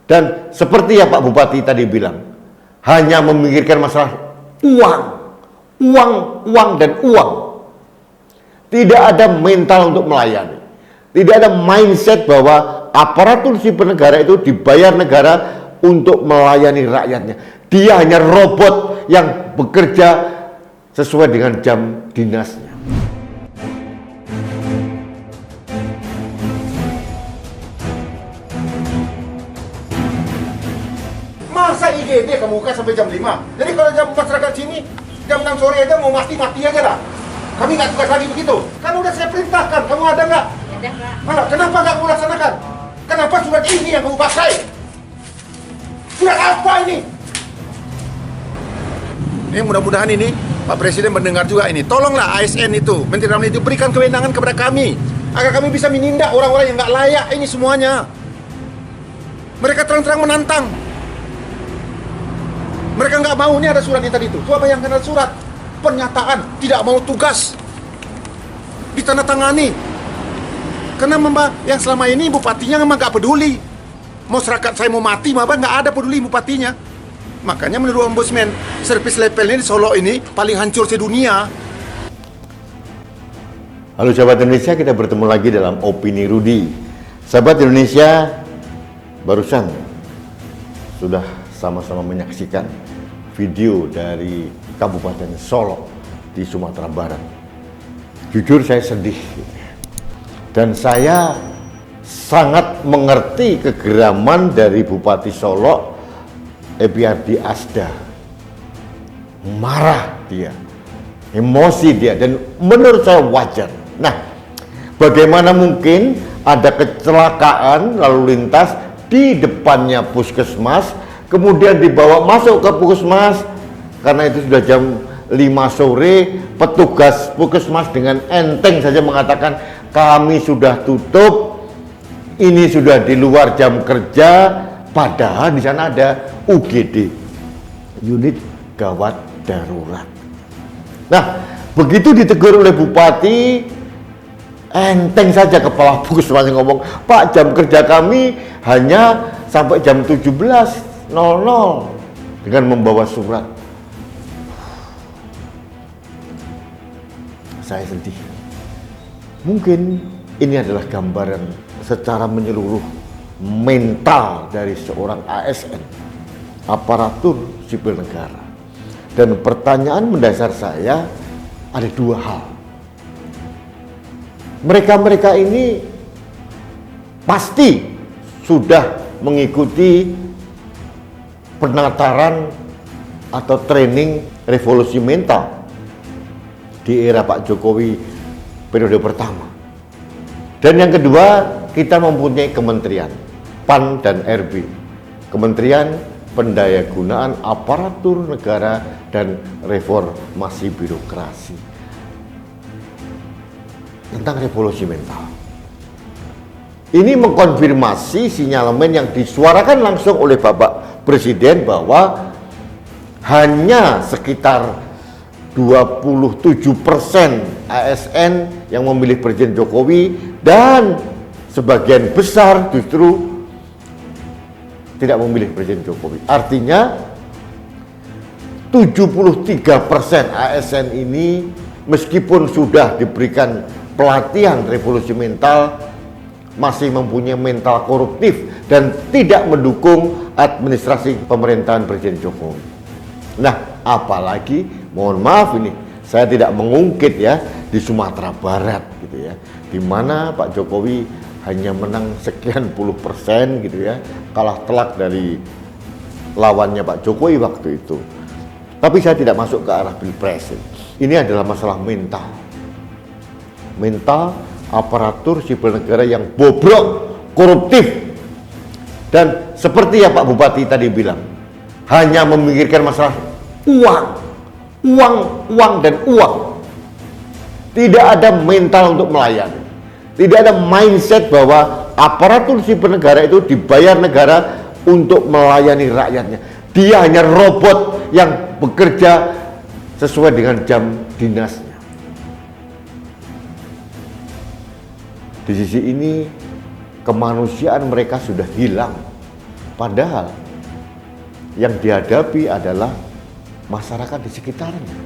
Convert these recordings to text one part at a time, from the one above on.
Dan seperti yang Pak Bupati tadi bilang, hanya memikirkan masalah uang, uang, dan uang. Tidak ada mental untuk melayani. Tidak ada mindset bahwa aparatur sipil negara itu dibayar negara untuk melayani rakyatnya. Dia hanya robot yang bekerja sesuai dengan jam dinasnya. Masa IGD kamu buka sampai jam 5? Jadi kalau jam masyarakat sini, jam 6 sore aja mau mati-mati aja lah. Kami nggak tugas lagi begitu. Kan udah saya perintahkan, kamu ada nggak? Ada, Pak. Malah, kenapa nggak kamu laksanakan? Kenapa surat ini yang kamu pakai? Surat apa ini? Ini mudah-mudahan ini Pak Presiden mendengar juga ini. Tolonglah ASN itu, Menteri Dalam Negeri itu berikan kewenangan kepada kami agar kami bisa menindak orang-orang yang nggak layak ini semuanya. Mereka terang-terang menantang. Mereka nggak mau, ini ada surat ini tadi itu. Coba bayangkan ada surat pernyataan tidak mau tugas ditandatangani. Karena yang selama ini bupatinya memang nggak peduli. Masyarakat saya mau mati, maka nggak ada peduli bupatinya. Makanya menurut Ombudsman, servis levelnya di Solo ini paling hancur sedunia. Halo sahabat Indonesia, kita bertemu lagi dalam Opini Rudi. Sahabat Indonesia, barusan sudah sama-sama menyaksikan video dari Kabupaten Solo di Sumatera Barat. Jujur saya sedih dan saya sangat mengerti kegeraman dari Bupati Solo Ebiardi Asda. Marah dia, emosi dia, dan menurut saya wajar. Nah, bagaimana mungkin ada kecelakaan lalu lintas di depannya puskesmas, kemudian dibawa masuk ke puskesmas, karena itu sudah jam 5 sore, petugas puskesmas dengan enteng saja mengatakan kami sudah tutup, ini sudah di luar jam kerja, padahal di sana ada UGD, unit gawat darurat. Nah, begitu ditegur oleh bupati, enteng saja kepala puskesmas ngomong, Pak, jam kerja kami hanya sampai jam 17.00 dengan membawa surat. Saya sedih. Mungkin ini adalah gambaran secara menyeluruh mental dari seorang ASN, aparatur sipil negara. Dan pertanyaan mendasar saya ada dua hal. Mereka-mereka ini pasti sudah mengikuti penataran atau training revolusi mental di era Pak Jokowi periode pertama. Dan yang kedua, kita mempunyai kementerian PAN dan RB, Kementerian Pendayagunaan Aparatur Negara dan Reformasi Birokrasi, tentang revolusi mental. Ini mengkonfirmasi sinyalemen yang disuarakan langsung oleh Bapak Presiden bahwa hanya sekitar 27% ASN yang memilih Presiden Jokowi dan sebagian besar justru tidak memilih Presiden Jokowi. Artinya 73% ASN ini meskipun sudah diberikan pelatihan revolusi mental masih mempunyai mental koruptif dan tidak mendukung administrasi pemerintahan Presiden Jokowi. Nah, apalagi mohon maaf ini saya tidak mengungkit ya di Sumatera Barat gitu ya, di mana Pak Jokowi hanya menang sekian %, gitu ya, kalah telak dari lawannya Pak Jokowi waktu itu. Tapi saya tidak masuk ke arah pilpres. Ini adalah masalah mental aparatur sipil negara yang bobrok, koruptif, dan seperti yang Pak Bupati tadi bilang, hanya memikirkan masalah uang, dan uang. Tidak ada mental untuk melayani. Tidak ada mindset bahwa aparatur sipil negara itu dibayar negara untuk melayani rakyatnya. Dia hanya robot yang bekerja sesuai dengan jam dinasnya. Di sisi ini kemanusiaan mereka sudah hilang. Padahal yang dihadapi adalah masyarakat di sekitarnya.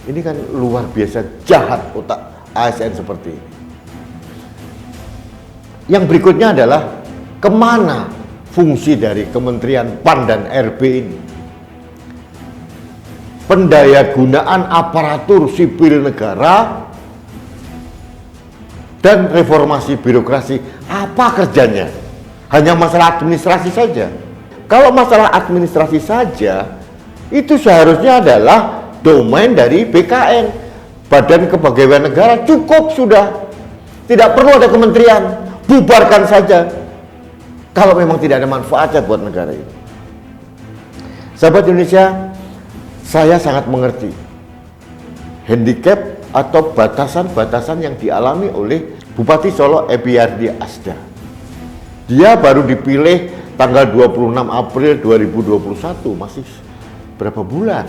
Ini kan luar biasa jahat otak ASN seperti ini. Yang berikutnya adalah kemana fungsi dari Kementerian PAN dan RB ini. Pendayagunaan aparatur sipil negara dan reformasi birokrasi, apa kerjanya? Hanya masalah administrasi saja. Kalau masalah administrasi saja, itu seharusnya adalah domain dari BKN, Badan Kepegawaian Negara. Cukup sudah, tidak perlu ada kementerian, bubarkan saja kalau memang tidak ada manfaatnya buat negara ini. Sahabat Indonesia, saya sangat mengerti handicap atau batasan-batasan yang dialami oleh Bupati Solo Epiardi Asda. Dia baru dipilih tanggal 26 April 2021, masih berapa bulan.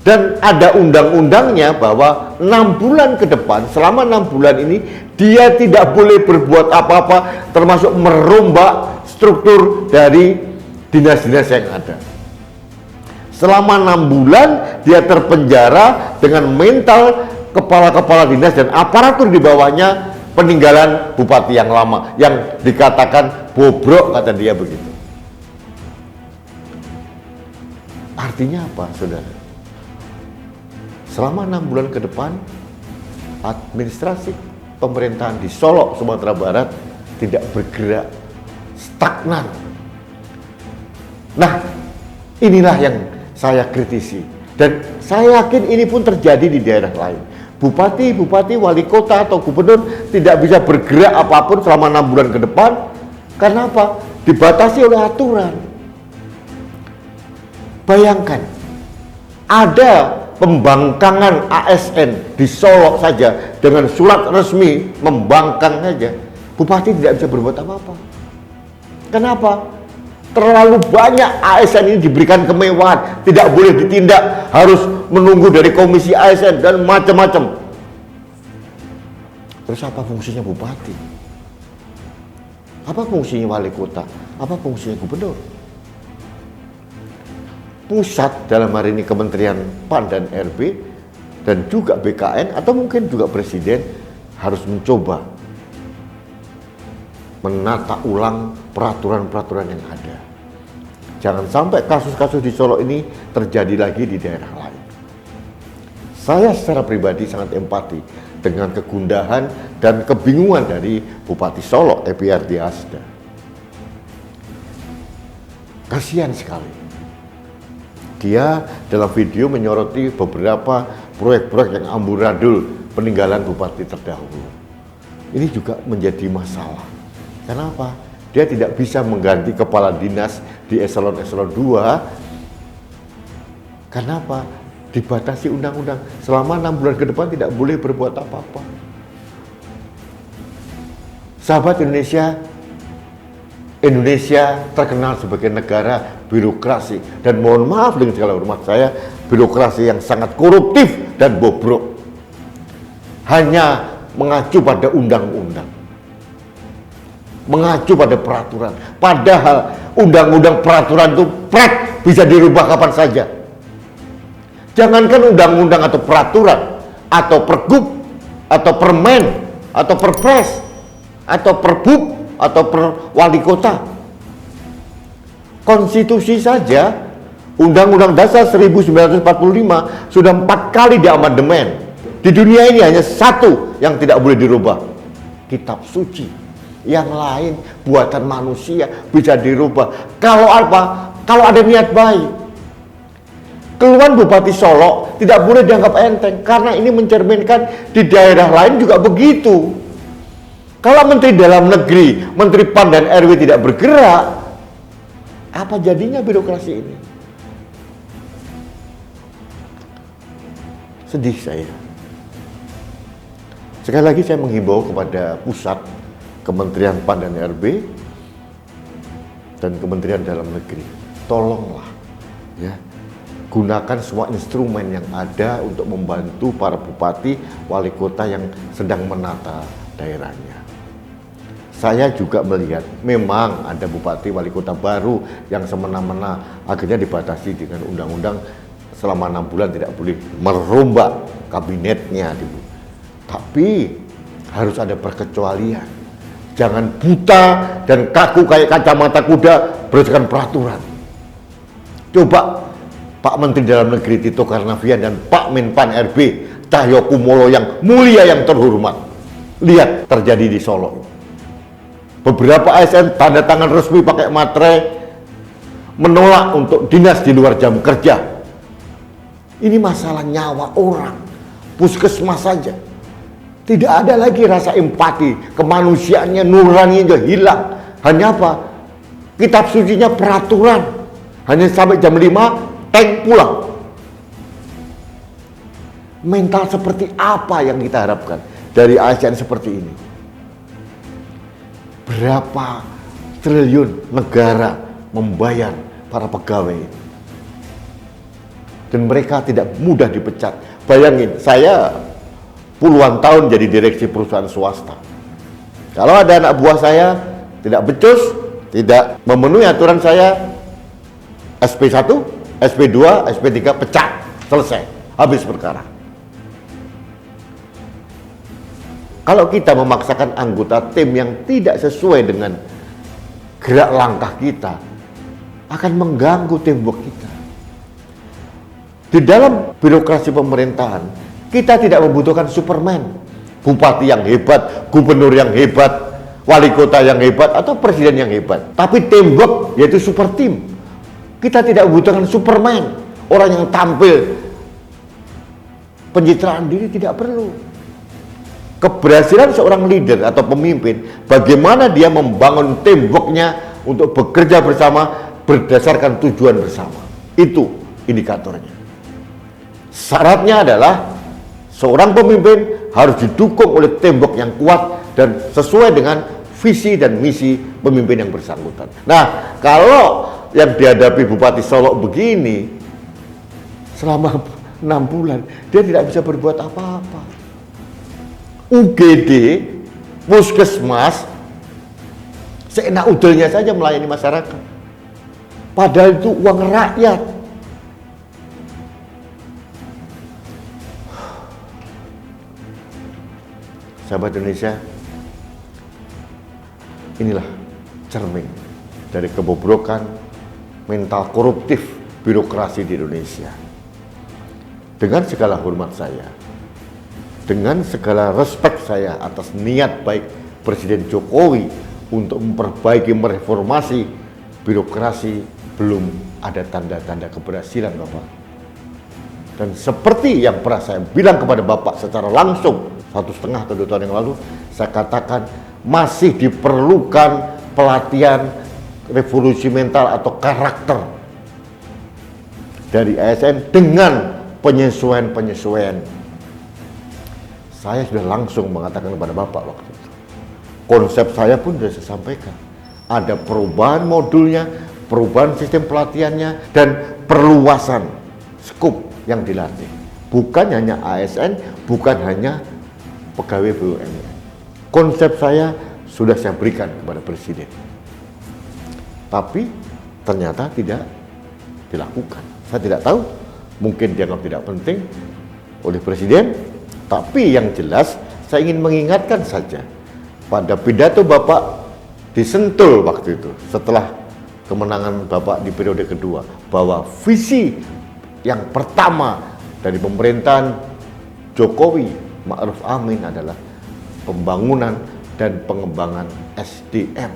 Dan ada undang-undangnya bahwa 6 bulan ke depan, selama 6 bulan ini, dia tidak boleh berbuat apa-apa, termasuk merombak struktur dari dinas-dinas yang ada. Selama 6 bulan, dia terpenjara dengan mental kepala-kepala dinas dan aparatur di bawahnya peninggalan bupati yang lama, yang dikatakan bobrok, kata dia begitu. Artinya apa, saudara? Selama 6 bulan ke depan, administrasi pemerintahan di Solo, Sumatera Barat tidak bergerak, stagnan. Nah, inilah yang saya kritisi. Dan saya yakin ini pun terjadi di daerah lain. Bupati, wali kota, atau gubernur tidak bisa bergerak apapun selama 6 bulan ke depan. Karena apa? Dibatasi oleh aturan. Bayangkan, ada pembangkangan ASN di Solo saja dengan surat resmi membangkang saja, bupati tidak bisa berbuat apa-apa. Kenapa? Terlalu banyak ASN ini diberikan kemewahan, tidak boleh ditindak, harus menunggu dari komisi ASN dan macam-macam. Terus apa fungsinya bupati? Apa fungsinya wali kota? Apa fungsinya gubernur? Pusat dalam hari ini Kementerian PAN dan RB dan juga BKN atau mungkin juga Presiden harus mencoba menata ulang peraturan-peraturan yang ada. Jangan sampai kasus-kasus di Solo ini terjadi lagi di daerah lain. Saya secara pribadi sangat empati dengan kegundahan dan kebingungan dari Bupati Solo Epiardi Asda. Kasihan sekali. Dia dalam video menyoroti beberapa proyek-proyek yang amburadul peninggalan bupati terdahulu. Ini juga menjadi masalah. Kenapa? Dia tidak bisa mengganti kepala dinas di eselon-eselon 2. Kenapa? Dibatasi undang-undang. Selama 6 bulan ke depan tidak boleh berbuat apa-apa. Sahabat Indonesia, Indonesia terkenal sebagai negara birokrasi, dan mohon maaf dengan segala hormat saya, birokrasi yang sangat koruptif dan bobrok, hanya mengacu pada undang-undang, mengacu pada peraturan, padahal undang-undang peraturan itu bisa dirubah kapan saja. Jangankan undang-undang atau peraturan atau pergub atau permen atau perpres atau perbub atau per wali kota. Konstitusi saja, Undang-Undang Dasar 1945 sudah 4 kali diamandemen. Di dunia ini hanya satu yang tidak boleh dirubah, kitab suci. Yang lain buatan manusia bisa dirubah. Kalau apa? Kalau ada niat baik. Keluhan Bupati Solo tidak boleh dianggap enteng, karena ini mencerminkan di daerah lain juga begitu. Kalau Menteri Dalam Negeri, Menteri PAN dan RW tidak bergerak, apa jadinya birokrasi ini? Sedih saya. Sekali lagi saya menghimbau kepada pusat, Kementerian PAN dan RB, dan Kementerian Dalam Negeri, tolonglah ya, gunakan semua instrumen yang ada untuk membantu para bupati, wali kota yang sedang menata daerahnya. saya juga melihat memang ada bupati wali kota baru yang semena-mena, akhirnya dibatasi dengan undang-undang selama 6 bulan tidak boleh merombak kabinetnya gitu. Tapi harus ada perkecualian. Jangan buta dan kaku kayak kacamata kuda berdasarkan peraturan. Coba Pak Menteri Dalam Negeri Tito Karnavian dan Pak Menpan RB Cahyokumolo yang mulia yang terhormat, lihat terjadi di Solo. Beberapa ASN tanda tangan resmi pakai materai menolak untuk dinas di luar jam kerja. Ini masalah nyawa orang, puskesmas saja. Tidak ada lagi rasa empati, kemanusiaannya, nuraninya hilang. Hanya apa? Kitab sucinya peraturan. Hanya sampai jam 5, tank pulang. Mental seperti apa yang kita harapkan dari ASN seperti ini? Berapa triliun negara membayar para pegawai ini? Dan mereka tidak mudah dipecat. Bayangin, saya puluhan tahun jadi direksi perusahaan swasta. Kalau ada anak buah saya tidak becus, tidak memenuhi aturan saya, SP1, SP2, SP3 pecat, selesai, habis perkara. Kalau kita memaksakan anggota tim yang tidak sesuai dengan gerak langkah kita, akan mengganggu teamwork kita. Di dalam birokrasi pemerintahan, kita tidak membutuhkan Superman, bupati yang hebat, gubernur yang hebat, wali kota yang hebat, atau presiden yang hebat. Tapi teamwork, yaitu super team. Kita tidak membutuhkan Superman, orang yang tampil pencitraan diri tidak perlu. Keberhasilan seorang leader atau pemimpin, bagaimana dia membangun teamworknya untuk bekerja bersama berdasarkan tujuan bersama. Itu indikatornya. Syaratnya adalah seorang pemimpin harus didukung oleh teamwork yang kuat dan sesuai dengan visi dan misi pemimpin yang bersangkutan. Nah, kalau yang dihadapi Bupati Solo begini, selama 6 bulan, dia tidak bisa berbuat apa-apa. UGD, puskesmas, seenak udelnya saja melayani masyarakat. Padahal itu uang rakyat. Sahabat Indonesia, inilah cermin dari kebobrokan mental koruptif birokrasi di Indonesia. Dengan segala hormat saya, dengan segala respek saya atas niat baik Presiden Jokowi untuk memperbaiki, mereformasi birokrasi, belum ada tanda-tanda keberhasilan, Bapak. Dan seperti yang pernah saya bilang kepada Bapak secara langsung 1,5 ke 2 tahun yang lalu, saya katakan masih diperlukan pelatihan revolusi mental atau karakter dari ASN dengan penyesuaian-penyesuaian. Saya sudah langsung mengatakan kepada Bapak waktu itu. Konsep saya pun sudah saya sampaikan. Ada perubahan modulnya, perubahan sistem pelatihannya, dan perluasan skop yang dilatih. Bukan hanya ASN, bukan hanya pegawai BUMN. Konsep saya sudah saya berikan kepada Presiden. Tapi ternyata tidak dilakukan. Saya tidak tahu, mungkin dianggap tidak penting oleh Presiden. Tapi yang jelas saya ingin mengingatkan saja, pada pidato Bapak di Sentul waktu itu, setelah kemenangan Bapak di periode kedua, bahwa visi yang pertama dari pemerintahan Jokowi Ma'ruf Amin adalah pembangunan dan pengembangan SDM.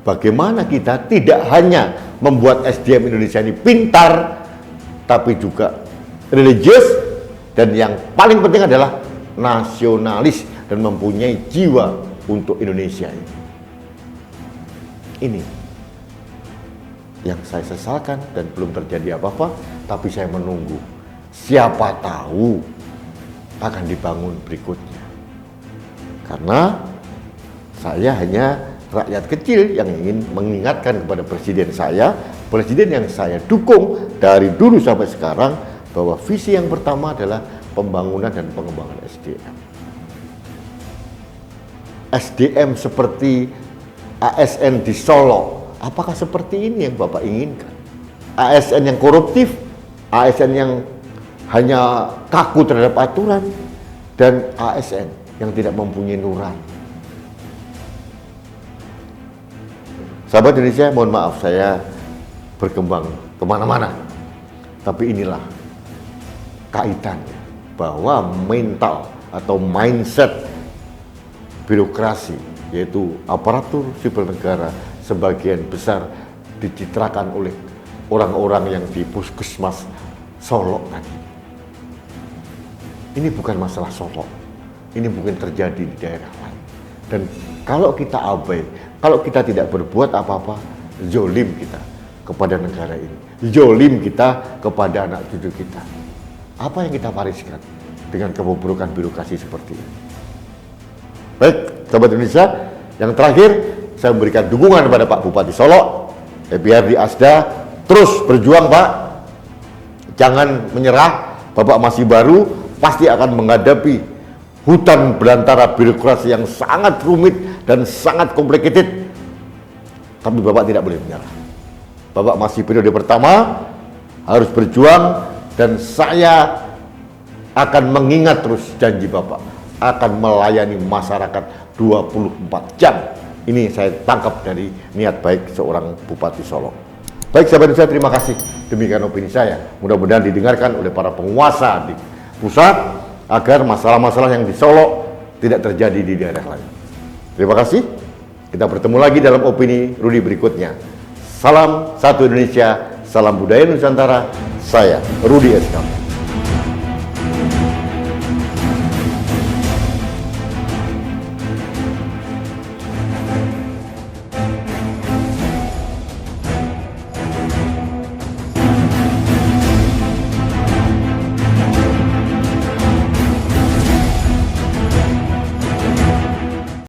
Bagaimana kita tidak hanya membuat SDM Indonesia ini pintar, tapi juga religius, dan yang paling penting adalah nasionalis dan mempunyai jiwa untuk Indonesia ini. Ini yang saya sesalkan dan belum terjadi apa-apa, tapi saya menunggu. Siapa tahu akan dibangun berikutnya. Karena saya hanya rakyat kecil yang ingin mengingatkan kepada presiden saya, presiden yang saya dukung dari dulu sampai sekarang, bahwa visi yang pertama adalah pembangunan dan pengembangan SDM. SDM seperti ASN di Solo. Apakah seperti ini yang Bapak inginkan? ASN yang koruptif, ASN yang hanya kaku terhadap aturan, dan ASN yang tidak mempunyai nurani. Sahabat Indonesia, mohon maaf saya berkembang kemana-mana. Tapi inilah kaitannya, bahwa mental atau mindset birokrasi, yaitu aparatur sipil negara, sebagian besar dicitrakan oleh orang-orang yang di Puskesmas Solo tadi. Ini bukan masalah Solo, ini mungkin terjadi di daerah lain. Dan kalau kita abai, kalau kita tidak berbuat apa-apa, zolim kita kepada negara ini, zolim kita kepada anak cucu kita. Apa yang kita wariskan dengan kebobrokan birokrasi seperti ini? Baik, sahabat Indonesia, yang terakhir saya memberikan dukungan kepada Pak Bupati Solo, biar di Asda terus berjuang Pak, jangan menyerah. Bapak masih baru, pasti akan menghadapi hutan belantara birokrasi yang sangat rumit dan sangat complicated. Tapi Bapak tidak boleh menyerah. Bapak masih periode pertama, harus berjuang, dan saya akan mengingat terus janji Bapak, akan melayani masyarakat 24 jam. Ini saya tangkap dari niat baik seorang Bupati Solo. Baik sahabat saya, terima kasih. Demikian opini saya. Mudah-mudahan didengarkan oleh para penguasa di pusat, agar masalah-masalah yang di Solo tidak terjadi di daerah lain. Terima kasih. Kita bertemu lagi dalam opini Rudi berikutnya. Salam satu Indonesia, salam budaya Nusantara. Saya Rudi SK.